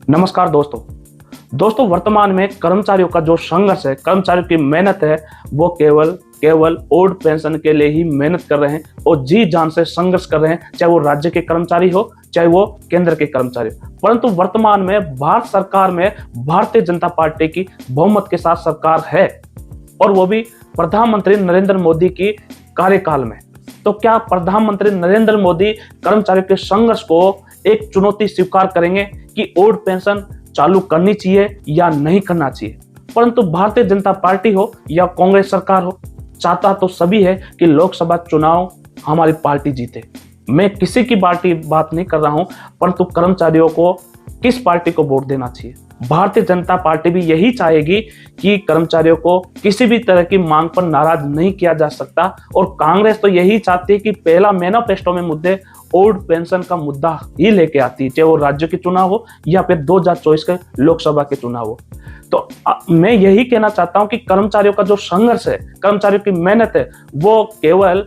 नमस्कार दोस्तों। वर्तमान में कर्मचारियों का जो संघर्ष है, कर्मचारियों की मेहनत है, वो केवल ओल्ड पेंशन के लिए ही मेहनत कर रहे हैं और जी जान से संघर्ष कर रहे हैं, चाहे वो राज्य के कर्मचारी हो, चाहे वो केंद्र के कर्मचारी हो। परंतु वर्तमान में भारत सरकार में भारतीय जनता पार्टी की बहुमत के साथ सरकार है और वो भी प्रधानमंत्री नरेंद्र मोदी की कार्यकाल में। तो क्या प्रधानमंत्री नरेंद्र मोदी कर्मचारियों के संघर्ष को एक चुनौती स्वीकार करेंगे कि ओल्ड पेंशन चालू करनी चाहिए या नहीं करना चाहिए? परंतु भारतीय जनता पार्टी हो या कांग्रेस सरकार हो, चाहता तो सभी है कि लोकसभा चुनाव हमारी पार्टी जीते। मैं किसी की पार्टी बात नहीं कर रहा हूं, परंतु कर्मचारियों को किस पार्टी को वोट देना चाहिए? भारतीय जनता पार्टी भी यही चाहेगी कि कर्मचारियों को किसी भी तरह की मांग पर नाराज नहीं किया जा सकता और कांग्रेस तो यही चाहती है कि पहला मैनिफेस्टो में मुद्दे ओल्ड पेंशन का मुद्दा ही लेके आती है, चाहे वो राज्य के चुनाव हो या फिर 2024 के लोकसभा के चुनाव हो। तो मैं यही कहना चाहता हूं कि कर्मचारियों का जो संघर्ष है, कर्मचारियों की मेहनत है, वो केवल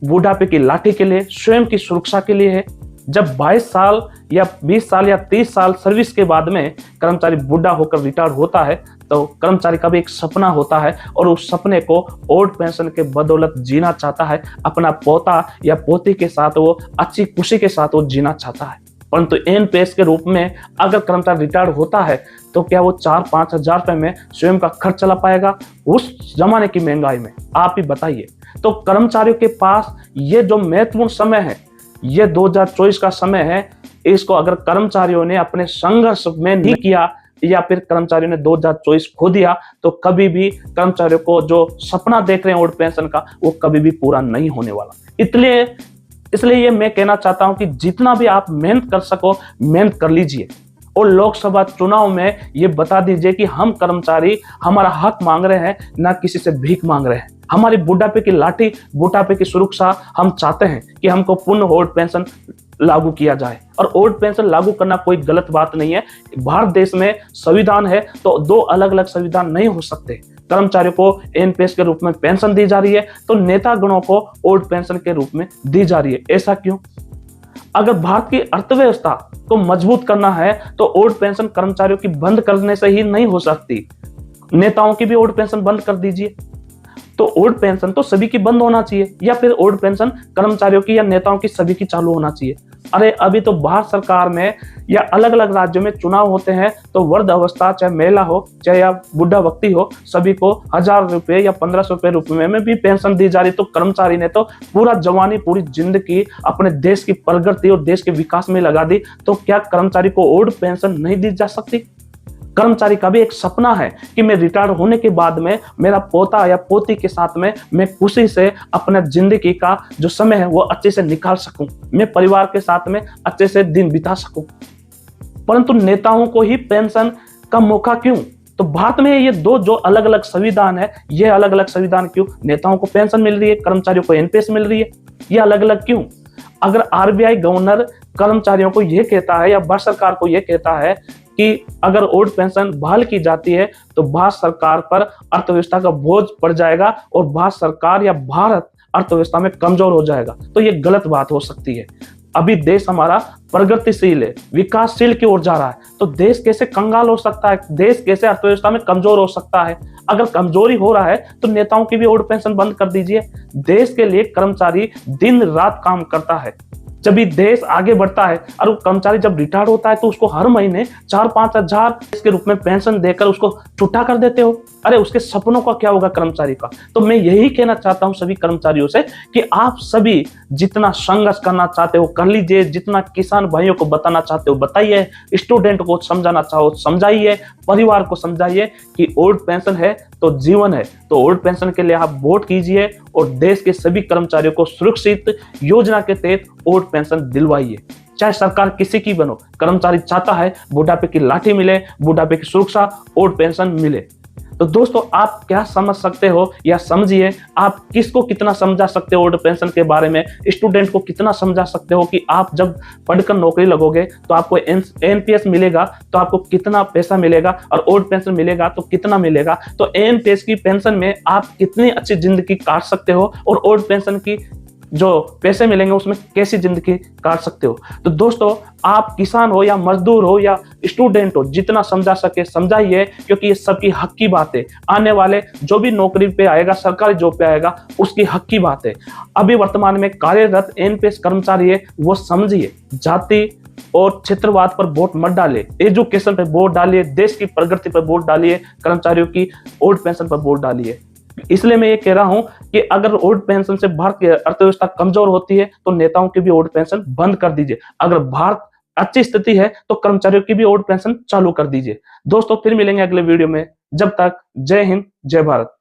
बुढ़ापे की लाठी के लिए, स्वयं की सुरक्षा के लिए है। जब 22 साल या 20 साल या 30 साल सर्विस के बाद में कर्मचारी बूढ़ा होकर रिटायर होता है, तो कर्मचारी का भी एक सपना होता है और उस सपने को ओल्ड पेंशन के बदौलत जीना चाहता है। अपना पोता या पोती के साथ वो अच्छी खुशी के साथ वो जीना चाहता है। परंतु एनपीएस के रूप में अगर कर्मचारी रिटायर होता है तो क्या वो 4-5 हजार रुपए में स्वयं का खर्च चला पाएगा उस जमाने की महंगाई में? आप ही बताइए। तो कर्मचारियों के पास ये जो महत्वपूर्ण समय है, ये 2024 का समय है, इसको अगर कर्मचारियों ने अपने संघर्ष में नहीं किया या फिर कर्मचारियों ने 2024 खो दिया, तो कभी भी कर्मचारियों को जो सपना देख रहे हैं ओल्ड पेंशन का, वो कभी भी पूरा नहीं होने वाला। इसलिए ये मैं कहना चाहता हूं कि जितना भी आप मेहनत कर सको, मेहनत कर लीजिए और लोकसभा चुनाव में ये बता दीजिए कि हम कर्मचारी हमारा हक मांग रहे हैं, ना किसी से भीख मांग रहे हैं। हमारी बुढ़ापे की लाठी, बुढ़ापे की सुरक्षा हम चाहते हैं कि हमको पूर्ण ओल्ड पेंशन लागू किया जाए। और ओल्ड पेंशन लागू करना कोई गलत बात नहीं है। भारत देश में संविधान है तो दो अलग अलग संविधान नहीं हो सकते। कर्मचारियों को एनपीएस के रूप में पेंशन दी जा रही है तो नेतागणों को ओल्ड पेंशन के रूप में दी जा रही है। ऐसा क्यों? अगर भारत की अर्थव्यवस्था को मजबूत करना है तो ओल्ड पेंशन कर्मचारियों की बंद करने से ही नहीं हो सकती। नेताओं की भी ओल्ड पेंशन बंद कर दीजिए। तो ओल्ड पेंशन तो सभी की बंद होना चाहिए या फिर ओल्ड पेंशन कर्मचारियों की या नेताओं की सभी की चालू होना चाहिए। अरे अभी तो भारत सरकार में या अलग अलग राज्यों में चुनाव होते हैं तो वृद्ध अवस्था, चाहे महिला हो चाहे या बुढ़ा व्यक्ति हो, सभी को 1000 रुपए या 1500 रुपए में भी पेंशन दी जा रही। तो कर्मचारी ने तो पूरा जवानी, पूरी जिंदगी अपने देश की प्रगति और देश के विकास में लगा दी, तो क्या कर्मचारी को ओल्ड पेंशन नहीं दी जा सकती? कर्मचारी का भी एक सपना है कि मैं रिटायर होने के बाद में मेरा पोता या पोती के साथ में मैं खुशी से अपना जिंदगी का जो समय है वो अच्छे से निकाल सकूं, मैं परिवार के साथ में अच्छे से दिन बिता सकूं। परंतु नेताओं को ही पेंशन का मौका क्यों? तो भारत में ये दो जो अलग अलग संविधान है, ये अलग अलग संविधान क्यों? नेताओं को पेंशन मिल रही है, कर्मचारियों को एनपीएस मिल रही है, ये अलग अलग क्यों? अगर आरबीआई गवर्नर कर्मचारियों को यह कहता है या भारत सरकार को यह कहता है कि अगर ओल्ड पेंशन बहाल की जाती है तो भारत सरकार पर अर्थव्यवस्था का बोझ पड़ जाएगा और भारत सरकार या भारत अर्थव्यवस्था में कमजोर हो जाएगा, तो ये गलत बात हो सकती है। अभी देश हमारा प्रगतिशील है, विकासशील की ओर जा रहा है, तो देश कैसे कंगाल हो सकता है? देश कैसे अर्थव्यवस्था में कमजोर हो सकता है? अगर कमजोरी हो रहा है तो नेताओं की भी ओल्ड पेंशन बंद कर दीजिए। देश के लिए कर्मचारी दिन रात काम करता है, जब भी देश आगे बढ़ता है। और वो कर्मचारी जब रिटायर होता है तो उसको हर महीने 4-5 हजार के रूप में पेंशन देकर उसको छुट्टा कर देते हो। अरे उसके सपनों का क्या होगा कर्मचारी का? तो मैं यही कहना चाहता हूं सभी कर्मचारियों से कि आप सभी जितना संघर्ष करना चाहते हो कर लीजिए, जितना किसान भाइयों को बताना चाहते हो बताइए, स्टूडेंट को समझाना चाहो समझाइए, परिवार को समझाइए कि ओल्ड पेंशन है तो जीवन है। तो ओल्ड पेंशन के लिए आप वोट कीजिए और देश के सभी कर्मचारियों को सुरक्षित योजना के तहत ओल्ड पेंशन दिलवाइए। चाहे सरकार किसी की बनो, कर्मचारी चाहता है बुढ़ापे की लाठी मिले, बुढ़ापे की सुरक्षा, ओल्ड पेंशन मिले। तो दोस्तों आप क्या समझ सकते हो या समझिए, आप किसको कितना समझा सकते हो ओल्ड पेंशन के बारे में? स्टूडेंट को कितना समझा सकते हो कि आप जब पढ़कर नौकरी लगोगे तो आपको एनपीएस मिलेगा तो आपको कितना पैसा मिलेगा और ओल्ड पेंशन मिलेगा तो कितना मिलेगा? तो एनपीएस की पेंशन में आप कितनी अच्छी जिंदगी काट सकते हो और ओल्ड पेंशन की जो पैसे मिलेंगे उसमें कैसी जिंदगी काट सकते हो। तो दोस्तों, आप किसान हो या मजदूर हो या स्टूडेंट हो, जितना समझा सके समझाइए, क्योंकि ये सबकी हक की बात है। आने वाले जो भी नौकरी पे आएगा, सरकारी जॉब पे आएगा, उसकी हक की बात है। अभी वर्तमान में कार्यरत एनपीएस कर्मचारी है, वो समझिए, जाति और क्षेत्रवाद पर वोट मत डालिए, एजुकेशन पे वोट डालिए, देश की प्रगति पर वोट डालिए, कर्मचारियों की ओल्ड पेंशन पर वोट डालिए। इसलिए मैं ये कह रहा हूं कि अगर ओल्ड पेंशन से भारत की अर्थव्यवस्था कमजोर होती है तो नेताओं की भी ओल्ड पेंशन बंद कर दीजिए। अगर भारत अच्छी स्थिति है तो कर्मचारियों की भी ओल्ड पेंशन चालू कर दीजिए। दोस्तों, फिर मिलेंगे अगले वीडियो में। जब तक जय हिंद, जय भारत।